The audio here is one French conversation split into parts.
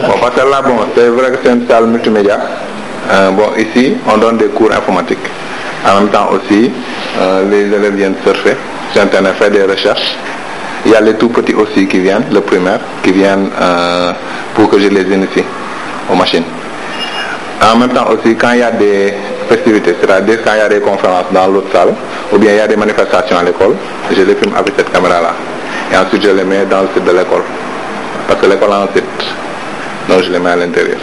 Bon, parce que là, bon, c'est vrai que c'est une salle multimédia. Bon, ici, on donne des cours informatiques. En même temps aussi, les élèves viennent surfer sur Internet, faire des recherches. Il y a les tout petits aussi qui viennent, le primaire, qui viennent pour que je les initie aux machines. En même temps aussi, quand il y a des festivités, c'est-à-dire quand il y a des conférences dans l'autre salle, ou bien il y a des manifestations à l'école, je les filme avec cette caméra-là. Et ensuite, je les mets dans le site de l'école. Parce que l'école a un site, donc je les mets à l'intérieur.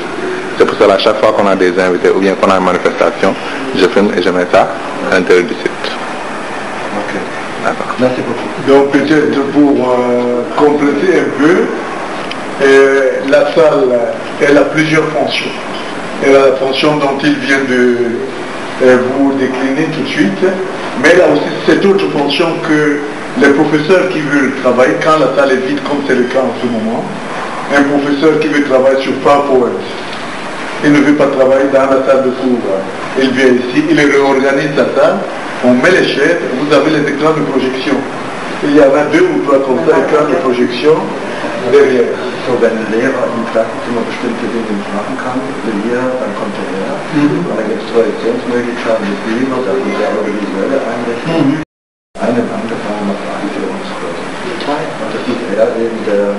C'est pour cela, à chaque fois qu'on a des invités ou bien qu'on a une manifestation, je filme et je mets ça à l'intérieur du site. Ok. D'accord. Merci beaucoup. Donc peut-être pour compléter un peu, la salle, elle a plusieurs fonctions. Elle a la fonction dont il vient de vous décliner tout de suite, mais elle a aussi cette autre fonction que les professeurs qui veulent travailler, quand la salle est vide, comme c'est le cas en ce moment, un professeur qui veut travailler sur PowerPoint, il ne veut pas travailler dans la salle de cours, il vient ici, il réorganise la salle, on met les chaises, vous avez les écrans de projection. Il y en a 2 ou 3 comme ça, écrans de projection derrière. So, wenn ein Lehrer im Klassenzimmer bestimmte Dinge nicht machen kann, dann kommt der Lehrer. Und dann gibt es Projektionsmöglichkeiten mit Beamer, das ist ja auch visuelle Einrichtung. Einem angefangen nach Einführungskursen. Und das ist er eben, der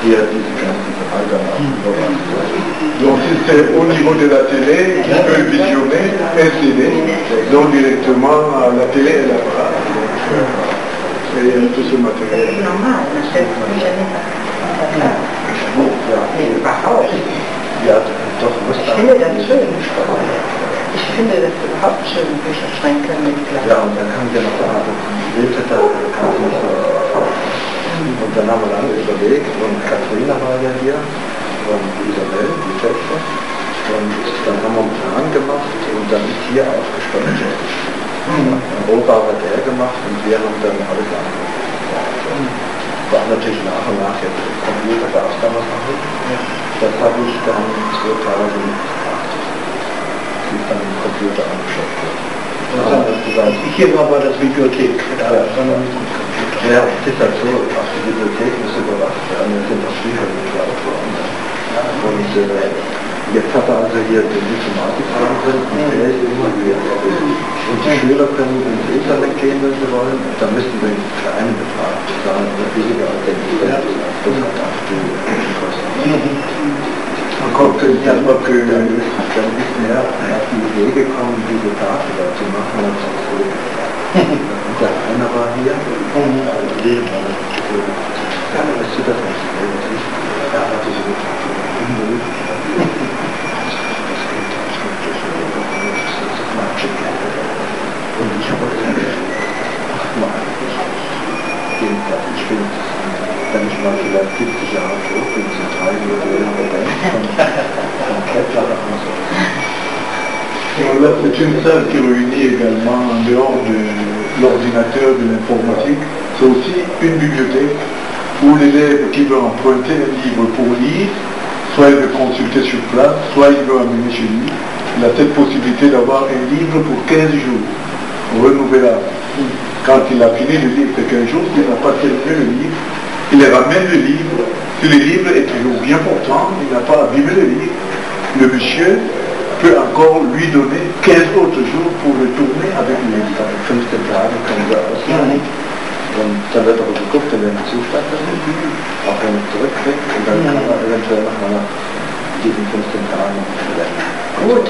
diese ganzen Bereiche dann auch überwacht. Donc si c'est au niveau de la télé, il peut visionner un CD, donc directement la télé est là-bas. Et tout ce matériel. Normal, c'est plus jamais ça. Mais par contre, Ja, doch, muss ich finde das schön. Ich finde das überhaupt schön, Bücherschränke mit Glas. Ja, und dann haben wir noch da, lebte da, kann ich nicht so. Und dann haben wir lange überlegt, und Katharina war ja hier, und Isabel, die Töchter, und dann haben wir einen Plan gemacht, und dann ist hier aufgestanden. Ein Rohbau hat er gemacht, und wir haben dann alles angefangen. War natürlich nach und nach jetzt im Computer, gab es da was machen. Das habe ich dann 2008, wie dann im Computer angeschafft wird. Hier war aber das Bibliothek. Ja, es ist halt so, auch die Bibliothek muss überwacht werden, es sind auch Bücher geklaut worden. Und jetzt hat er also hier den Informatikplan drin, und der ist immer wieder. Und die Schüler können ins Internet gehen, wenn sie wollen, dann müssen wir einen kleinen Betrag bezahlen, oder billiger als den Internet. Das hat auch die Kosten. Encore que Dann ist mehr auf die Idee gekommen, diese Tafel da zu machen, als so. Und der eine war hier, Leben, ja, weißt du das nicht? Ja, hatte so Unmut. Und ich habe gesagt, ach mal, jedenfalls, ich bin, wenn ich mal vielleicht 70 Jahre tot bin, zum Teil nur von Kepler nach Hause. Là, c'est une salle qui réunit également, en dehors de l'ordinateur, de l'informatique, c'est aussi une bibliothèque où l'élève qui veut emprunter un livre pour lire, soit il veut consulter sur place, soit il veut amener chez lui, il a cette possibilité d'avoir un livre pour 15 jours, renouvelable. Quand il a fini le livre, c'est 15 jours, s'il n'a pas terminé le livre, il ramène le livre. Si le livre est toujours bien portant, il n'a pas abîmé le livre, le monsieur peut encore lui donner 15 autres jours pour retourner avec le livre. 15 Tage können wir ausleihen. Und dann wird aber geguckt, in welchem Zustand das ist, auch wenn er zurückkriegt, und dann kann er eventuell nochmal nach diesen 15 Tagen verwenden. Gut.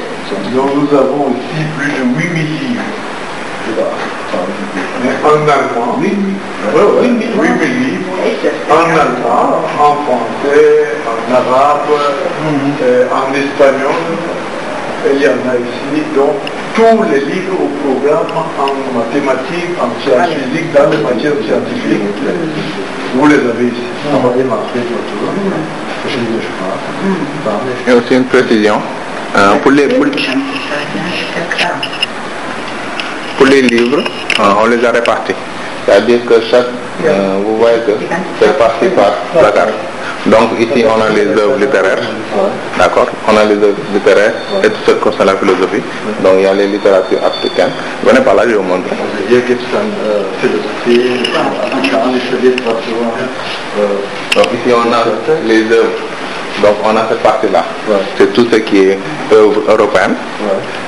Donc nous avons aussi plus de 8000 livres. Über 8000 Bücher. Mais en allemand, 8000 livres, en allemand, en français, en arabe, en espagnol, et il y en a ici, donc tous les livres au programme en mathématiques, en sciences physiques, dans les matières scientifiques, vous les avez ici. Et aussi une précision, pour les livres, on les a répartis. C'est-à-dire que chaque, vous voyez que c'est réparti par placard. Donc ici on a les œuvres littéraires, d'accord, on a les œuvres littéraires et tout ce qui concerne la philosophie. Donc il y a les littératures africaines. Venez par là, je vais vous montrer. Also hier gibt es dann Philosophie, afrikanische Literatur. Donc ici on a les œuvres. Donc on a cette partie-là. C'est tout ce qui est œuvre européenne.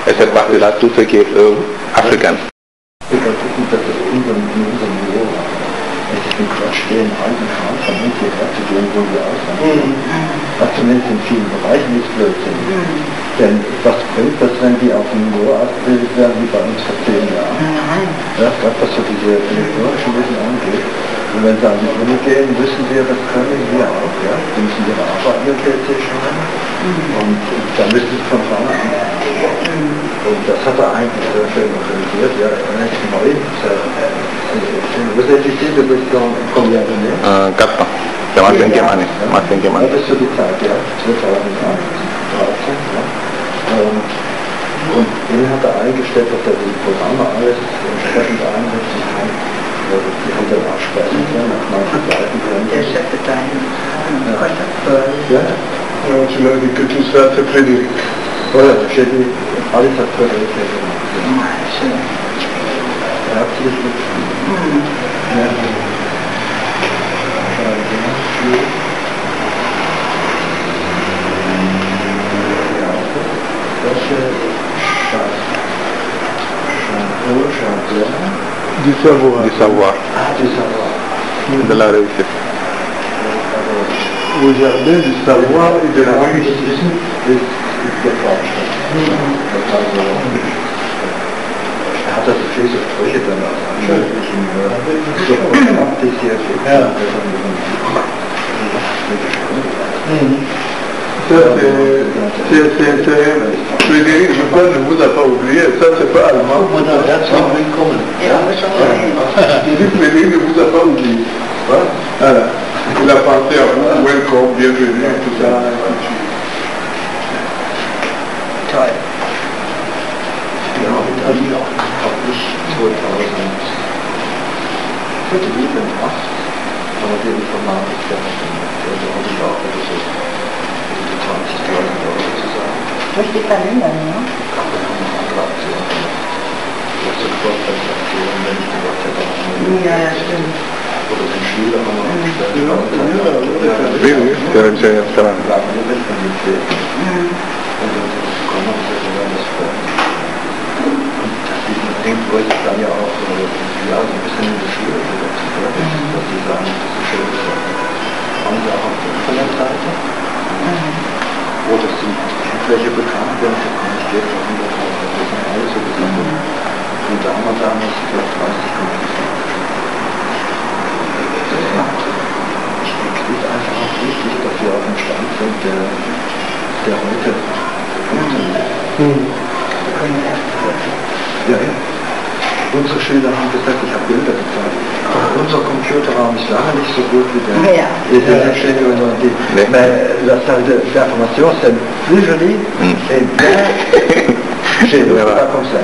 Et cette partie-là, tout ce qui est œuvre africaine. Ich bin Quatsch, den alten Kram von hierher zu gehen, wo wir auswandern. Was zumindest in vielen Bereichen ist Blödsinn. Denn was bringt das, wenn die auf dem Niveau ausgebildet werden, wie bei uns vor 10 Jahren? Ja, gerade was so diese elektronischen Wissen angeht. Und wenn sie an die Uni gehen, wissen wir, das können wir auch. Ja? Die müssen ihre Arbeit mit PC schreiben. Und dann müssen sie von vorne anfangen. Und das hat er eigentlich sehr schön organisiert. Ja, eigentlich neu. Vous êtes ici depuis combien d'années 4 ans. C'est ma 5e année. Ma 5e année. Das ist so die Zeit, ja. 2013, ja. Und den hat er eingestellt, dass er die Programme alles entsprechend einrichten kann. Die haben dann auch sprechen können, auf manchen Seiten können. Der Chef ist dahin. Ja. Tu l'as dit que tout ça, c'est Frédéric. Voilà, j'ai dit, alles hat Frédéric gemacht. Herzlich willkommen. Ja. Du savoir. Du savoir. Du savoir. De la réussite. Au jardin du savoir et de la réussite. Hat er so viele Sprüche danach anscheinend so praktisch sehr Frédéric, je crois, ne vous a pas oublié, ça c'est pas allemand. Frédéric ne vous a pas oublié. Voilà. Il a pensé à vous, welcome, bienvenue, tout ça. Toll. Ja, und dann habe ich 2008 aber die Informatik der habe ich auch wieder so 20.000 Euro zusammen. Durch die Kalender, ne? Kann man auch eine andere Aktion machen. Das ist eine Vortragsaktion, wenn ich die Leute da haben. Ja, ja, stimmt. Oder den Schüler haben wir auch Oui, oui, c'est excellent. Wo ich dann ja auch so ein bisschen in die Schule gewechselt habe, dass sie sagen, das ist schön. Haben sie auch auf der Internetseite, wo das sind welche bekannt werden, da kann ich jetzt auf 100.000, das sind alles so gesammelt. Und da haben wir damals, ich glaube, 30 Computer. Es ist einfach auch wichtig, dass wir auf dem Stand sind, der heute funktioniert. Ja, ja. Unsere Schüler haben gesagt, ich habe Bilder gezeigt. Unser Computerraum ist lange nicht so gut wie der. Ja. La salle d'information, c'est plus joli et bien chez nous, pas comme ça.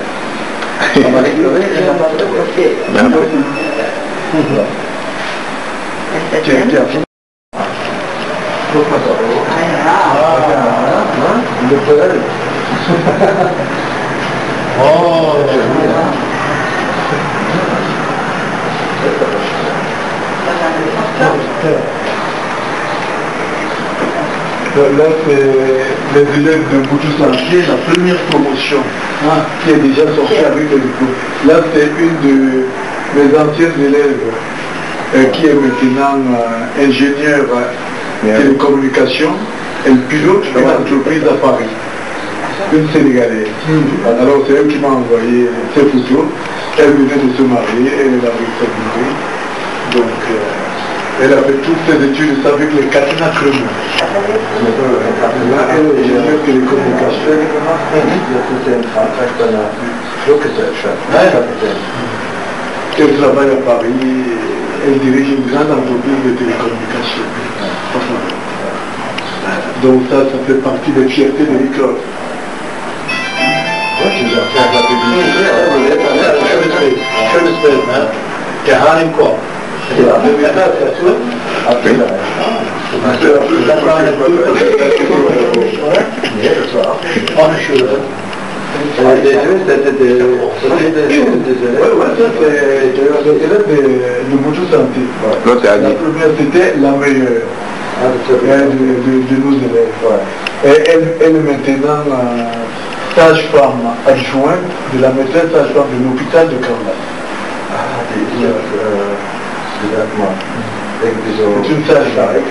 On va rigoler et on va se bloquer. Tu as fini? Guck mal da. Le Pöll. Oh, là, c'est les élèves de Boutou-Santier, la première promotion qui est déjà sortie avec le diplôme. Là, c'est une de mes anciennes élèves qui est maintenant ingénieure télécommunication. Elle pilote une entreprise à Paris, une Sénégalaise. Alors, c'est elle qui m'a envoyé ces photos. Elle venait de se marier, elle est avec sa mari. Donc, elle a fait toutes ses études avec les Katina Kremlin. Là, elle est ingénieure télécommunication. Elle travaille à Paris, elle dirige une grande entreprise de télécommunication. Donc ça fait partie des fiertés de l'école. Schönes Bild, ne? Der Hahn im Korb. Ja, Les deux, c'était des élèves de Mojo Santé. L'autre, c'est La Adi. première, c'était la meilleure de nos élèves. Et elle est maintenant sage-femme adjointe de la maîtresse sage-femme de l'hôpital de Kaolack. C'est une sage-femme.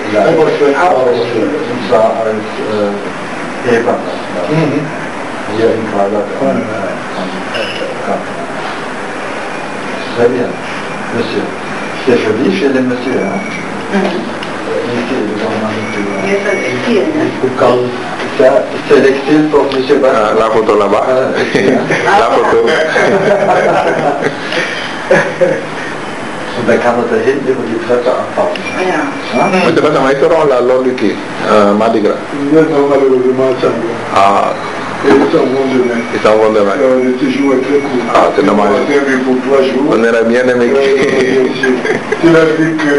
Hier in Kaolack. Très bien, monsieur. C'est joli chez les messieurs, hein? C'est l'exil pour monsieur Bastien. La photo là-bas. La photo. Und dann kann man da hinten über die Treppe abfahren. Ja. Mais c'est pas ça, mais ils seront là lors du qui Mardi Gras. Malheureusement, ça Ah, et ils s'en vont demain. ils s'en vont demain. Le séjour est très court. Ah, c'est dommage. On a prévu pour 3 jours. On aurait bien aimé. Il a dit que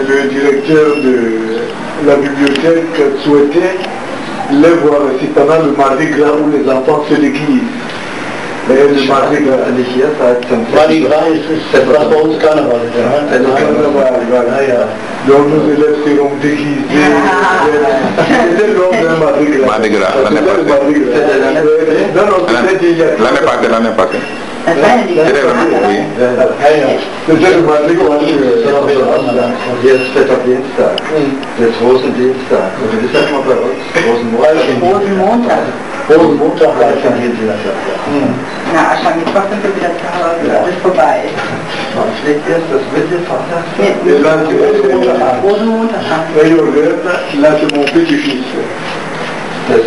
le directeur de la bibliothèque souhaitait les voir aussi pendant le Mardi Gras où les enfants se déguisent. Et le Mardi Gras. Mardi Gras, c'est pas pour le carnaval. Donc nos élèves seront déguisés. C'était lors d'un Mardi Gras. Mardi Gras, l'année passée. Non, non, c'était il y a L'année passée. Dat zijn die. Oui. C'était le Mardi Gras. Jetzt wird auf Dienstag. Jetzt Rosendienstag. Und das sagt man bei uns. Rosenmontag. Rosenmontag war ich dann hier in der Stadt. Nou, als je aan die pakken heb je dat gehouden, dat is voorbij. Man schlägt erst das Mittelvater. Nee, Rosenmontag. Et Jorgen, là c'est mon petit-fils. Das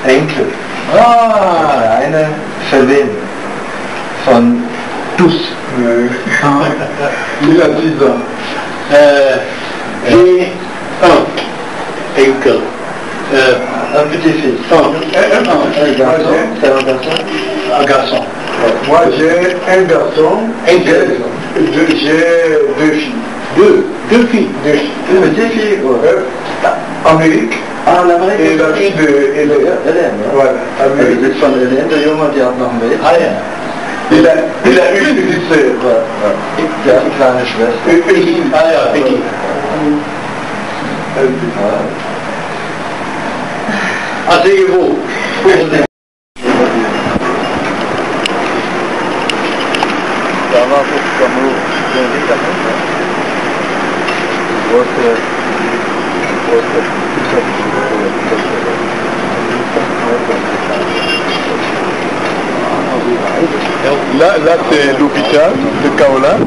Enkel. Der eine Verlin von Dus. Il a 10 ans. J'ai un Enkel. Un petit-fils. Un garçon. C'est un garçon. Un garçon. Moi j'ai un garçon et j'ai 2 filles. Deux filles. Deux filles. Amérique Ah, l'Amérique. et la fille de Hélène. Hélène, ja. Voilà, Die Amérique. ist von Hélène, der Junge, die hat noch ein Mädchen. Ah ja. Il a une petite sœur. Der hat eine kleine Schwester. Ah ja, Vicky. Asseyez-vous. Ça va pour Cameroun. Là c'est l'hôpital de Kaolack.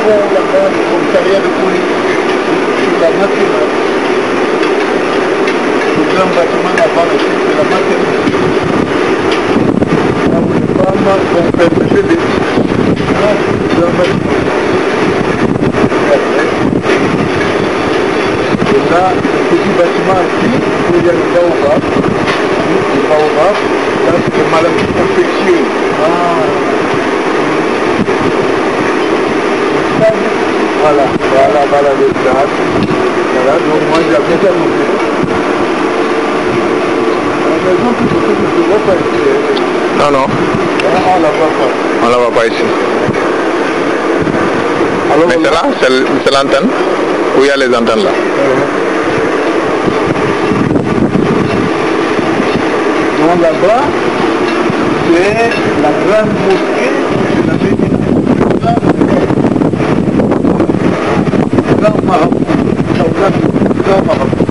Commissariat de police, la maternelle. Le grand bâtiment avant le site de la maternelle. Là où les femmes ont perpétré des grand bâtiment. Et là, le petit bâtiment ici, où il y a le baobab, là c'est des maladies infectieuses. Voilà le stade. Voilà, donc moi j'ai bien annoncé. La maison qui se trouve, je ne vois pas ici. Non, non, On la voit pas. on la voit pas ici. Alors, Mais c'est là, c'est l'antenne, où il y a les antennes là. donc là-bas, c'est la grande mosquée de la Médine. Grand marabout. Grand marabout.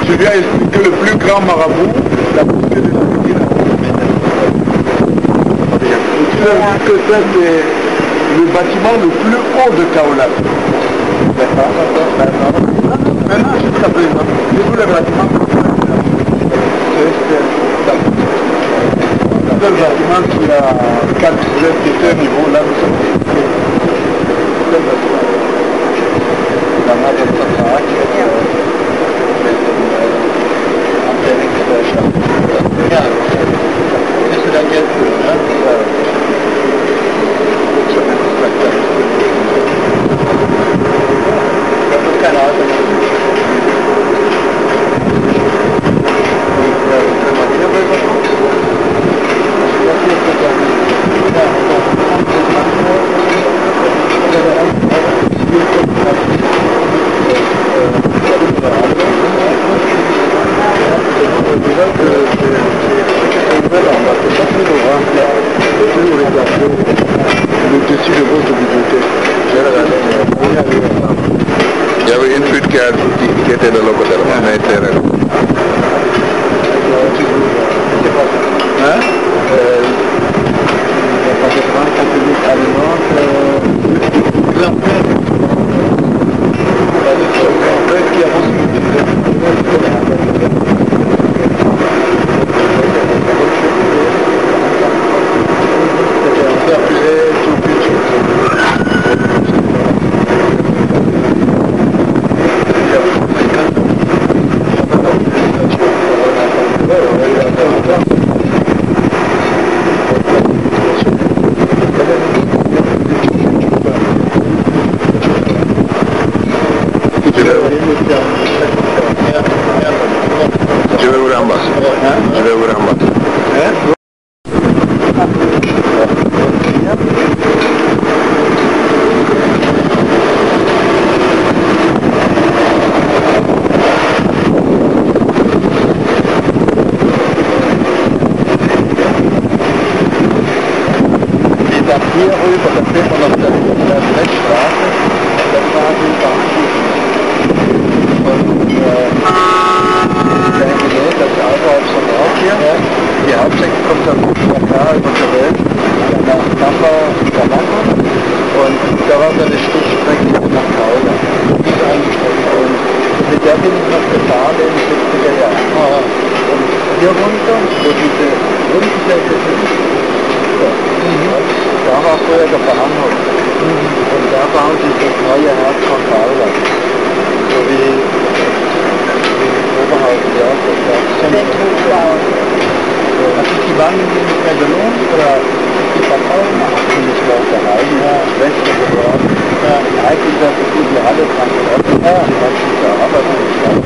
Je viens expliquer le plus grand marabout, la mosquée de la Médine. Tu as vu que ça c'est le bâtiment le plus haut de Kaolack. Maintenant, jusqu'à présent, c'est tous les bâtiments c'est le seul bâtiment qui a 4 niveaux, là nous sommes. ici le votre bibliothèque. J'ai regardé, il y avait une fuite qui était de l'autre côté, on a été réglé. Hein la cathédrale catholique allemande, grand-père qui a reçu Je vais vous ramasser. Je vais vous ramasser. Hier rüber, dann sehen wir noch der Weststraße, das war die Bahnhof. Und der Engineer, das Auto auf so einem Ort hier, die Hauptstrecke kommt dann lokal über der Welt nach Dachau, Damaco und da war dann eine Stichstrecke nach Kaula. Und mit der bin ich noch gefahren in den 70er Jahren. Und hier runter, wo diese Rundfläche ist, da war früher der Bahnhof. Und da bauen sie das neue Herz von Kaula. So wie Oberhausen, ja. Hat sich die Wangen nicht mehr gelohnt oder die verkaufen? Die nicht mehr auf der Reihe, schlechter geworden. Eigentlich das so gut wie alles an der Ort. Die ganzen Arbeiter nicht mehr.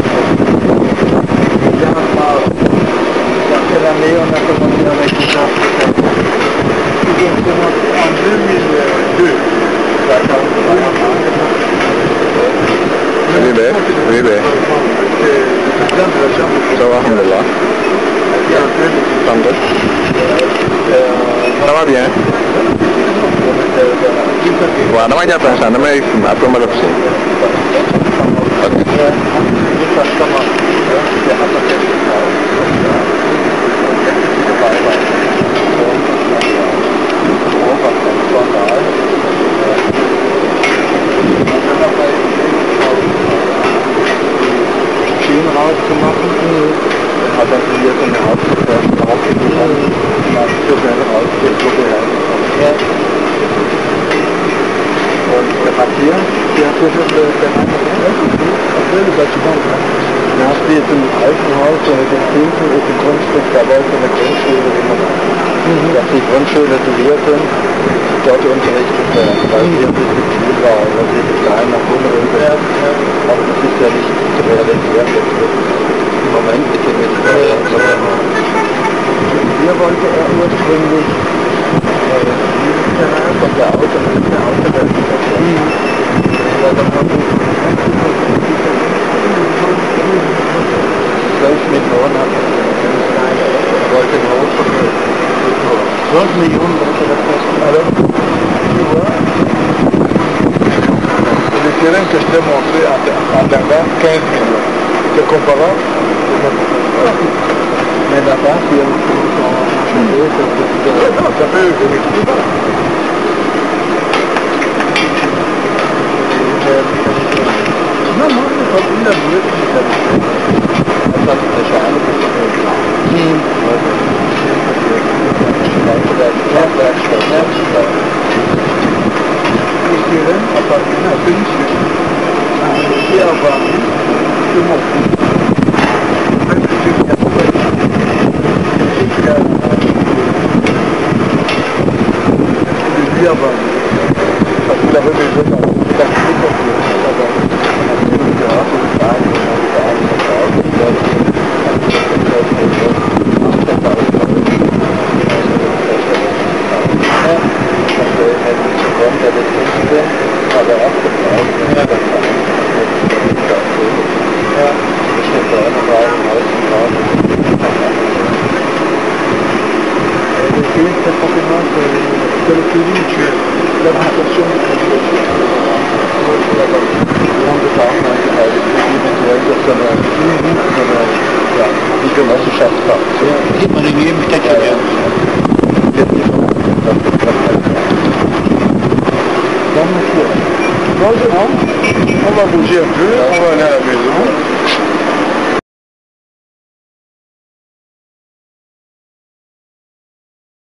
Ja, mal. Ich dachte, der Leon hat immer wieder weggeschafft. En 2002. Oui, ben. Ça va, alhamdulillah. Ça va bien. waaw dama jàpp instant damay film après ma def si. Schienen rauszumachen, hat dann hier so eine Hauptverkehr draufgegangen, so schnell rausgeht, so her. Und der Papier, die hat hier schon der ja, steht im alten Haus und mit dem Zinsen ist ein Grundstück, da wollte eine Grundschule immer dass die Grundschule sind, dort unterrichtet werden, weil hier ein bisschen viel war, weil sie bis dahin nach Unruhe werden. Aber das ist ja nicht zu realisieren, das wird im Moment mit dem hier wollte er ursprünglich dieses Terrain von der Autowelt. Aber dann haben wir 12 Millionen hat er wollte ein Haus verkaufen. 12 Millionen wollte das kosten. Alors, tu vois, le terrain que je t'ai montré en Danga, 15 millions. C'est comparable. Mais là-bas, si on change, ça peut venir plus bas. Non, non, c'est pas plus la bouée qui est ça c'est Scheine. Ich gehe aber bin ich hier aber immer c'est le plus mutuel. l'application du contrôle. On va bouger un peu, on va aller à la